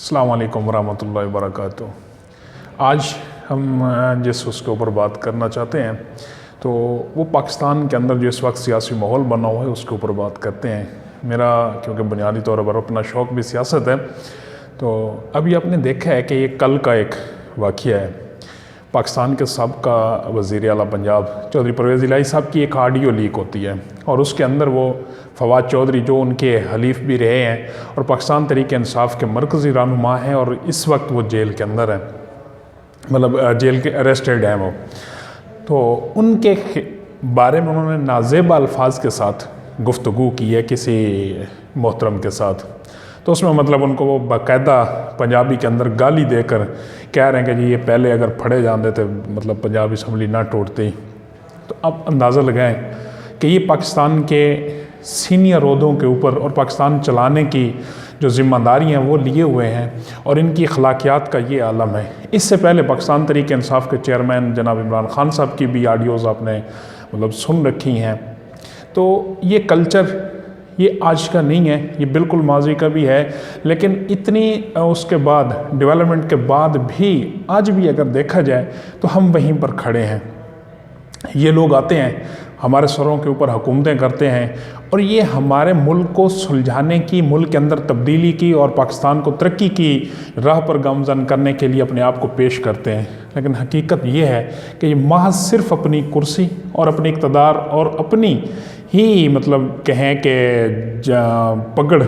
السلام علیکم ورحمۃ اللہ وبرکاتہ۔ آج ہم اس کے اوپر بات کرنا چاہتے ہیں تو وہ پاکستان کے اندر جو اس وقت سیاسی ماحول بنا ہوا ہے اس کے اوپر بات کرتے ہیں۔ میرا کیونکہ بنیادی طور پر اپنا شوق بھی سیاست ہے، تو ابھی آپ نے دیکھا ہے کہ یہ کل کا ایک واقعہ ہے۔ پاکستان کے سابقہ وزیر اعلیٰ پنجاب چودھری پرویز الہی صاحب کی ایک آڈیو لیک ہوتی ہے، اور اس کے اندر وہ فواد چودھری جو ان کے حلیف بھی رہے ہیں اور پاکستان تحریک انصاف کے مرکزی رہنما ہیں، اور اس وقت وہ جیل کے اندر ہیں، مطلب جیل کے اریسٹڈ ہیں وہ، تو ان کے بارے میں انہوں نے نازیبا الفاظ کے ساتھ گفتگو کی ہے کسی محترم کے ساتھ۔ تو اس میں مطلب ان کو وہ باقاعدہ پنجابی کے اندر گالی دے کر کہہ رہے ہیں کہ جی یہ پہلے اگر پھڑے جاندے تھے مطلب پنجاب اسمبلی نہ ٹوٹتی۔ تو اب اندازہ لگائیں کہ یہ پاکستان کے سینئر عہدوں کے اوپر اور پاکستان چلانے کی جو ذمہ داری ہیں وہ لیے ہوئے ہیں، اور ان کی اخلاقیات کا یہ عالم ہے۔ اس سے پہلے پاکستان تحریک انصاف کے چیئرمین جناب عمران خان صاحب کی بھی آڈیوز آپ نے مطلب سن رکھی ہیں۔ تو یہ کلچر یہ آج کا نہیں ہے، یہ بالکل ماضی کا بھی ہے، لیکن اتنی اس کے بعد ڈیولپمنٹ کے بعد بھی آج بھی اگر دیکھا جائے تو ہم وہیں پر کھڑے ہیں۔ یہ لوگ آتے ہیں، ہمارے سروں کے اوپر حکومتیں کرتے ہیں، اور یہ ہمارے ملک کو سلجھانے کی، ملک کے اندر تبدیلی کی اور پاکستان کو ترقی کی راہ پر گامزن کرنے کے لیے اپنے آپ کو پیش کرتے ہیں۔ لیکن حقیقت یہ ہے کہ یہ محض صرف اپنی کرسی اور اپنی اقتدار اور اپنی ہی مطلب کہیں کہ پگڑ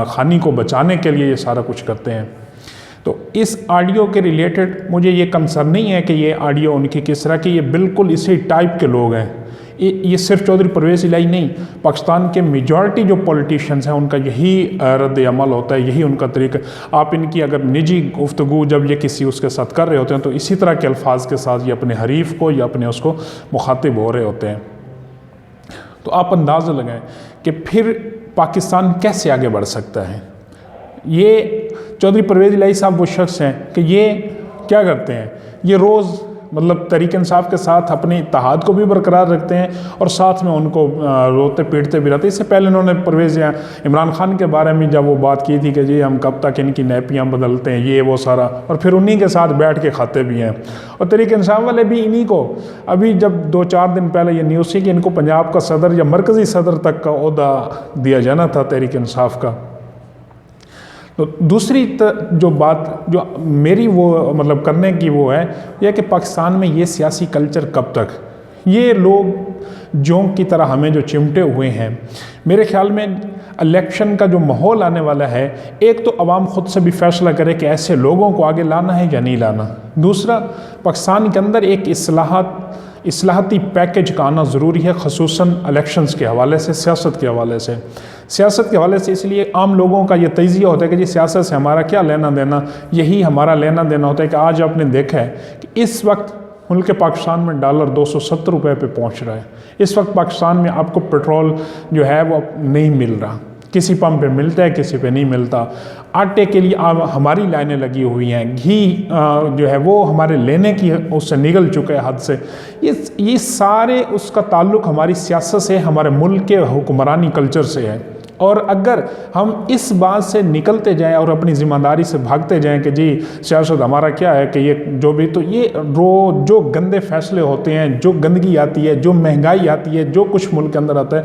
خانی کو بچانے کے لیے یہ سارا کچھ کرتے ہیں۔ تو اس آڈیو کے ریلیٹڈ مجھے یہ کنسرن نہیں ہے کہ یہ آڈیو ان کی کس طرح کی، یہ بالکل اسی ٹائپ کے لوگ ہیں۔ یہ صرف چودھری پرویز الہی نہیں، پاکستان کے میجورٹی جو پولیٹیشینز ہیں ان کا یہی رد عمل ہوتا ہے، یہی ان کا طریقہ۔ آپ ان کی اگر نجی گفتگو جب یہ کسی اس کے ساتھ کر رہے ہوتے ہیں تو اسی طرح کے الفاظ کے ساتھ یہ اپنے حریف کو یا اپنے اس کو مخاطب ہو رہے ہوتے ہیں۔ تو آپ اندازہ لگائیں کہ پھر پاکستان کیسے آگے بڑھ سکتا ہے۔ یہ چودھری پرویز الہی صاحب وہ شخص ہیں کہ یہ کیا کرتے ہیں، یہ روز مطلب تحریک انصاف کے ساتھ اپنے اتحاد کو بھی برقرار رکھتے ہیں اور ساتھ میں ان کو روتے پیٹتے بھی رہتے ہیں۔ اس سے پہلے انہوں نے پرویز عمران خان کے بارے میں جب وہ بات کی تھی کہ جی ہم کب تک ان کی نیپیاں بدلتے ہیں، یہ وہ سارا، اور پھر انہی کے ساتھ بیٹھ کے کھاتے بھی ہیں۔ اور تحریک انصاف والے بھی انہی کو ابھی جب 2-4 دن پہلے یہ نیوز تھی کہ ان کو پنجاب کا صدر یا مرکزی صدر تک کا عہدہ دیا جانا تھا تحریک انصاف کا۔ تو دوسری جو بات جو میری وہ مطلب کرنے کی وہ ہے یہ کہ پاکستان میں یہ سیاسی کلچر کب تک، یہ لوگ جونک کی طرح ہمیں جو چمٹے ہوئے ہیں، میرے خیال میں الیکشن کا جو ماحول آنے والا ہے، ایک تو عوام خود سے بھی فیصلہ کرے کہ ایسے لوگوں کو آگے لانا ہے یا نہیں لانا۔ دوسرا، پاکستان کے اندر ایک اصلاحاتی پیکج کا آنا ضروری ہے، خصوصاً الیکشنز کے حوالے سے، سیاست کے حوالے سے۔ سیاست کے حوالے سے اس لیے عام لوگوں کا یہ تجزیہ ہوتا ہے کہ جی سیاست سے ہمارا کیا لینا دینا، یہی ہمارا لینا دینا ہوتا ہے کہ آج آپ نے دیکھا ہے کہ اس وقت ملک پاکستان میں ڈالر 270 روپے پہ پہنچ رہا ہے۔ اس وقت پاکستان میں آپ کو پیٹرول جو ہے وہ نہیں مل رہا، کسی پمپ پہ ملتا ہے کسی پہ نہیں ملتا۔ آٹے کے لیے ہماری لائنیں لگی ہوئی ہیں، گھی جو ہے وہ ہمارے لینے کی اس سے نگل چکے ہیں حد سے۔ یہ سارے اس کا تعلق ہماری سیاست سے، ہمارے ملک کے حکمرانی کلچر سے ہے۔ اور اگر ہم اس بات سے نکلتے جائیں اور اپنی ذمہ داری سے بھاگتے جائیں کہ جی سیاست ہمارا کیا ہے کہ یہ جو بھی، تو یہ جو گندے فیصلے ہوتے ہیں، جو گندگی آتی ہے، جو مہنگائی آتی ہے، جو کچھ ملک کے اندر آتا ہے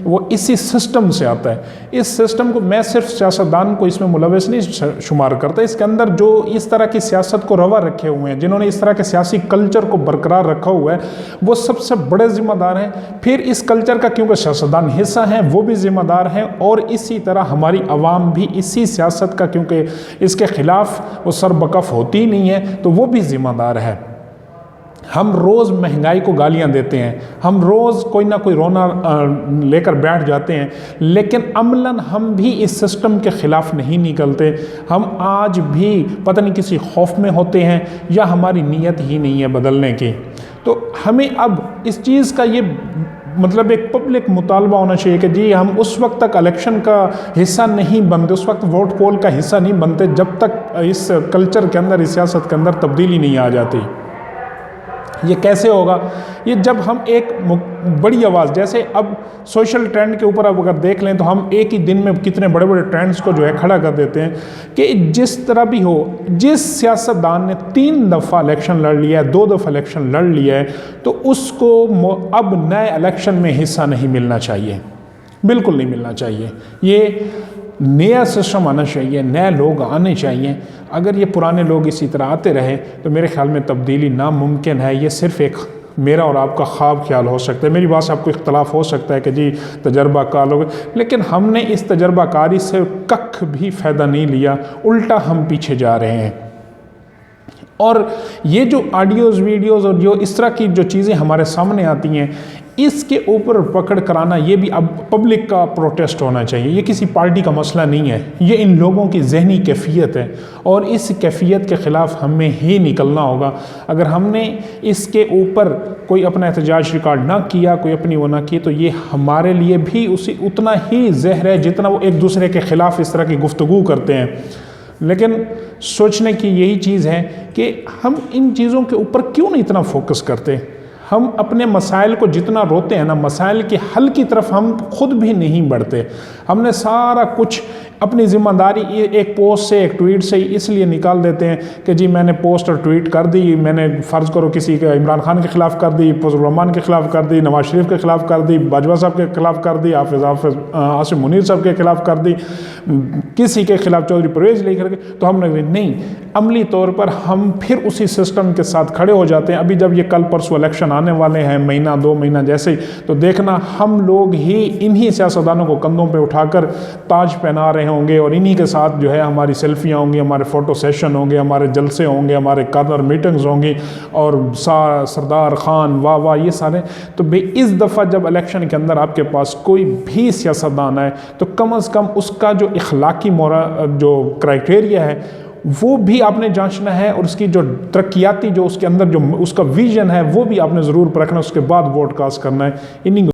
وہ اسی سسٹم سے آتا ہے۔ اس سسٹم کو میں صرف سیاستدان کو اس میں ملوث نہیں شمار کرتا، اس کے اندر جو اس طرح کی سیاست کو روا رکھے ہوئے ہیں، جنہوں نے اس طرح کے سیاسی کلچر کو برقرار رکھا ہوا ہے، وہ سب سے بڑے ذمہ دار ہیں۔ پھر اس کلچر کا کیونکہ سیاستدان حصہ ہیں، وہ بھی ذمہ دار ہیں، اور اسی طرح ہماری عوام بھی اسی سیاست کا کیونکہ اس کے خلاف وہ سر بکف ہوتی نہیں ہے تو وہ بھی ذمہ دار ہے۔ ہم روز مہنگائی کو گالیاں دیتے ہیں، ہم روز کوئی نہ کوئی رونا لے کر بیٹھ جاتے ہیں، لیکن عملاً ہم بھی اس سسٹم کے خلاف نہیں نکلتے۔ ہم آج بھی پتہ نہیں کسی خوف میں ہوتے ہیں یا ہماری نیت ہی نہیں ہے بدلنے کی۔ تو ہمیں اب اس چیز کا یہ مطلب ایک پبلک مطالبہ ہونا چاہیے کہ جی ہم اس وقت تک الیکشن کا حصہ نہیں بنتے، اس وقت ووٹ پول کا حصہ نہیں بنتے جب تک اس کلچر کے اندر، اس سیاست کے اندر تبدیلی نہیں آ جاتی۔ یہ کیسے ہوگا؟ یہ جب ہم ایک بڑی آواز، جیسے اب سوشل ٹرینڈ کے اوپر اب اگر دیکھ لیں تو ہم ایک ہی دن میں کتنے بڑے بڑے ٹرینڈز کو جو ہے کھڑا کر دیتے ہیں کہ جس طرح بھی ہو، جس سیاستدان نے 3 دفعہ الیکشن لڑ لیا ہے، 2 دفعہ الیکشن لڑ لیا ہے، تو اس کو اب نئے الیکشن میں حصہ نہیں ملنا چاہیے، بالکل نہیں ملنا چاہیے۔ یہ نیا سسٹم آنا چاہیے، نئے لوگ آنے چاہیے۔ اگر یہ پرانے لوگ اسی طرح آتے رہے تو میرے خیال میں تبدیلی ناممکن ہے۔ یہ صرف ایک میرا اور آپ کا خواب خیال ہو سکتا ہے۔ میری بات سے آپ کو اختلاف ہو سکتا ہے کہ جی تجربہ کار لوگ، لیکن ہم نے اس تجربہ کاری سے ککھ بھی فائدہ نہیں لیا، الٹا ہم پیچھے جا رہے ہیں۔ اور یہ جو آڈیوز، ویڈیوز اور جو اس طرح کی جو چیزیں ہمارے سامنے آتی ہیں، اس کے اوپر پکڑ کرانا، یہ بھی اب پبلک کا پروٹیسٹ ہونا چاہیے۔ یہ کسی پارٹی کا مسئلہ نہیں ہے، یہ ان لوگوں کی ذہنی کیفیت ہے، اور اس کیفیت کے خلاف ہمیں ہی نکلنا ہوگا۔ اگر ہم نے اس کے اوپر کوئی اپنا احتجاج ریکارڈ نہ کیا، کوئی اپنی وہ نہ کی، تو یہ ہمارے لیے بھی اتنا ہی زہر ہے جتنا وہ ایک دوسرے کے خلاف اس طرح کی گفتگو کرتے ہیں۔ لیکن سوچنے کی یہی چیز ہے کہ ہم ان چیزوں کے اوپر کیوں نہیں اتنا فوکس کرتے؟ ہم اپنے مسائل کو جتنا روتے ہیں نا، مسائل کے حل کی طرف ہم خود بھی نہیں بڑھتے۔ ہم نے سارا کچھ اپنی ذمہ داری ایک پوسٹ سے، ایک ٹویٹ سے اس لیے نکال دیتے ہیں کہ جی میں نے پوسٹ اور ٹویٹ کر دی، میں نے فرض کرو کسی کے عمران خان کے خلاف کر دی، فضل الرحمان کے خلاف کر دی، نواز شریف کے خلاف کر دی، باجوہ صاحب کے خلاف کر دی، عاصم منیر صاحب کے خلاف کر دی، کسی کے خلاف چودھری پرویز لے کر کے، تو ہم نے نہیں، عملی طور پر ہم پھر اسی سسٹم کے ساتھ کھڑے ہو جاتے ہیں۔ ابھی جب یہ کل پرسوں الیکشن آنے والے ہیں، مہینہ 2 مہینہ جیسے ہی، تو دیکھنا ہم لوگ ہی انہی سیاستدانوں کو کندھوں پہ اٹھا کر تاج پہنا رہے ہوں گے، اور انہی کے ساتھ جو ہے ہماری سیلفیاں ہوں گی، ہمارے فوٹو سیشن ہوں گے، ہمارے جلسے ہوں گے، ہمارے کارنر میٹنگز ہوں گی، اور سردار خان واہ واہ یہ سارے۔ تو اس دفعہ جب الیکشن کے اندر آپ کے پاس کوئی بھی سیاستدان ہے تو کم از کم اس کا جو اخلاقی جو کرائٹیریا ہے وہ بھی آپ نے جانچنا ہے، اور اس کی جو ترقیاتی جو اس کے اندر جو اس کا ویژن ہے وہ بھی آپ نے ضرور پرکھنا، اس کے بعد ووٹ کاسٹ کرنا ہے۔